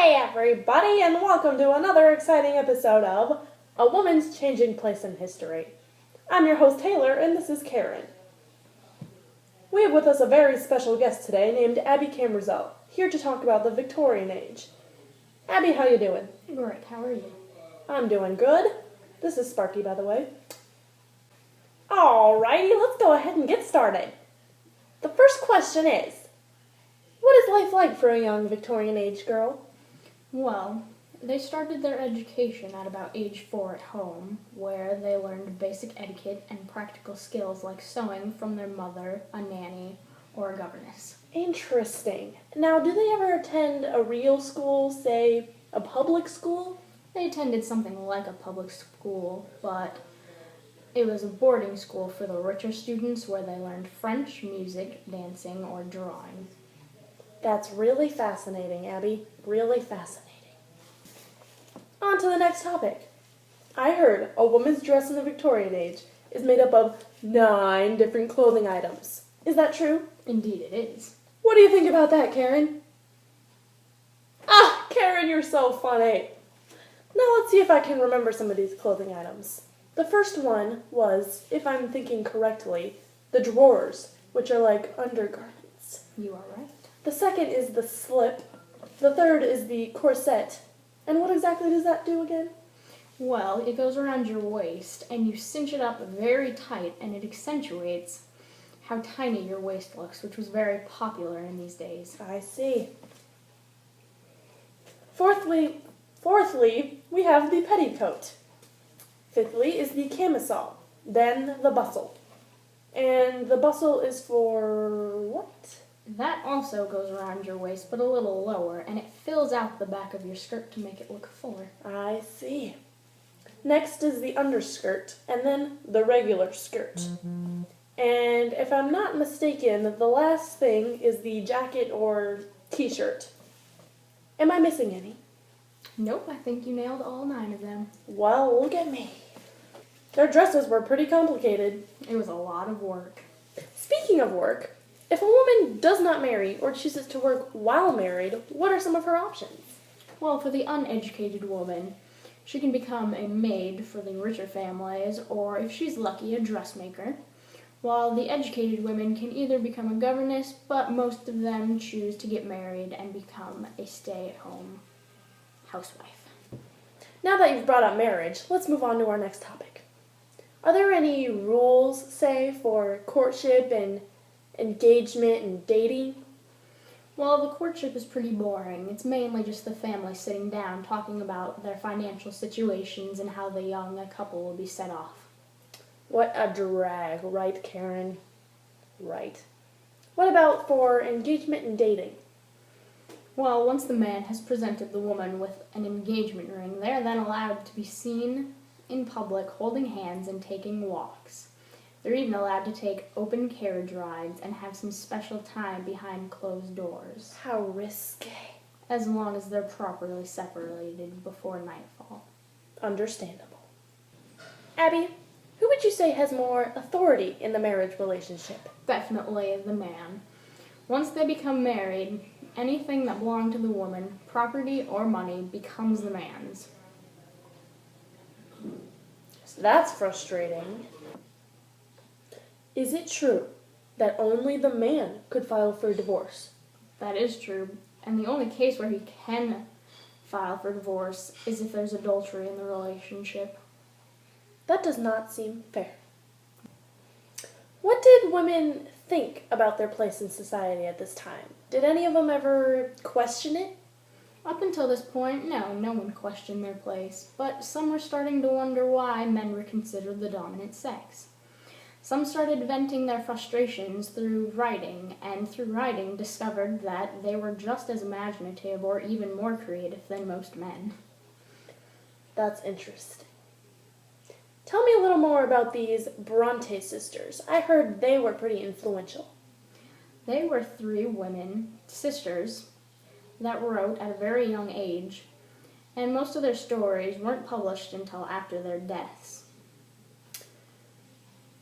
Hey everybody, and welcome to another exciting episode of A Woman's Changing Place in History. I'm your host Taylor, and this is Karen. We have with us a very special guest today named Abby Camerzell, here to talk about the Victorian age. Abby, how you doing? Great, how are you? I'm doing good. This is Sparky, by the way. Alrighty, let's go ahead and get started. The first question is, what is life like for a young Victorian age girl? Well, they started their education at about age 4 at home, where they learned basic etiquette and practical skills like sewing from their mother, a nanny, or a governess. Interesting. Now, do they ever attend a real school, say, a public school? They attended something like a public school, but it was a boarding school for the richer students where they learned French, music, dancing, or drawing. That's really fascinating, Abby. Really fascinating. On to the next topic. I heard a woman's dress in the Victorian age is made up of 9 different clothing items. Is that true? Indeed it is. What do you think about that, Karen? Ah, Karen, you're so funny. Now let's see if I can remember some of these clothing items. The first one was, if I'm thinking correctly, the drawers, which are like undergarments. You are right. The second is the slip. The third is the corset. And what exactly does that do again? Well, it goes around your waist, and you cinch it up very tight, and it accentuates how tiny your waist looks, which was very popular in these days. I see. Fourthly, we have the petticoat. Fifthly is the camisole. Then the bustle. And the bustle is for what? That also goes around your waist, but a little lower, and it fills out the back of your skirt to make it look fuller. I see. Next is the underskirt, and then the regular skirt. And if I'm not mistaken, the last thing is the jacket or t-shirt. Am I missing any? Nope, I think you nailed all 9 of them. Well, look at me. Their dresses were pretty complicated. It was a lot of work. Speaking of work, if a woman does not marry or chooses to work while married, what are some of her options? Well, for the uneducated woman, she can become a maid for the richer families, or if she's lucky, a dressmaker, while the educated women can either become a governess, but most of them choose to get married and become a stay-at-home housewife. Now that you've brought up marriage, let's move on to our next topic. Are there any rules, say, for courtship and engagement and dating? Well, the courtship is pretty boring. It's mainly just the family sitting down talking about their financial situations and how the young couple will be set off. What a drag, right, Karen? Right. What about for engagement and dating? Well, once the man has presented the woman with an engagement ring, they are then allowed to be seen in public holding hands and taking walks. They're even allowed to take open carriage rides and have some special time behind closed doors. How risque. As long as they're properly separated before nightfall. Understandable. Abby, who would you say has more authority in the marriage relationship? Definitely the man. Once they become married, anything that belonged to the woman, property or money, becomes the man's. That's frustrating. Is it true that only the man could file for divorce? That is true, and the only case where he can file for divorce is if there's adultery in the relationship. That does not seem fair. What did women think about their place in society at this time? Did any of them ever question it? Up until this point, no one questioned their place, but some were starting to wonder why men were considered the dominant sex. Some started venting their frustrations through writing, and through writing discovered that they were just as imaginative or even more creative than most men. That's interesting. Tell me a little more about these Bronte sisters. I heard they were pretty influential. They were 3 women, sisters, that wrote at a very young age, and most of their stories weren't published until after their deaths.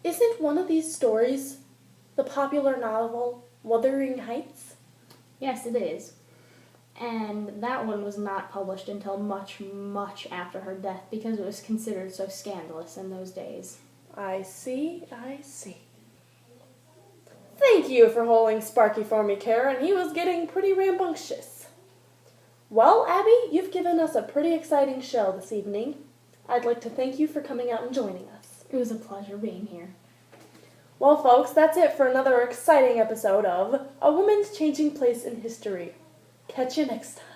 Isn't one of these stories the popular novel Wuthering Heights? Yes, it is. And that one was not published until much, much after her death because it was considered so scandalous in those days. I see. Thank you for holding Sparky for me, Karen. He was getting pretty rambunctious. Well, Abby, you've given us a pretty exciting show this evening. I'd like to thank you for coming out and joining us. It was a pleasure being here. Well, folks, that's it for another exciting episode of A Woman's Changing Place in History. Catch you next time.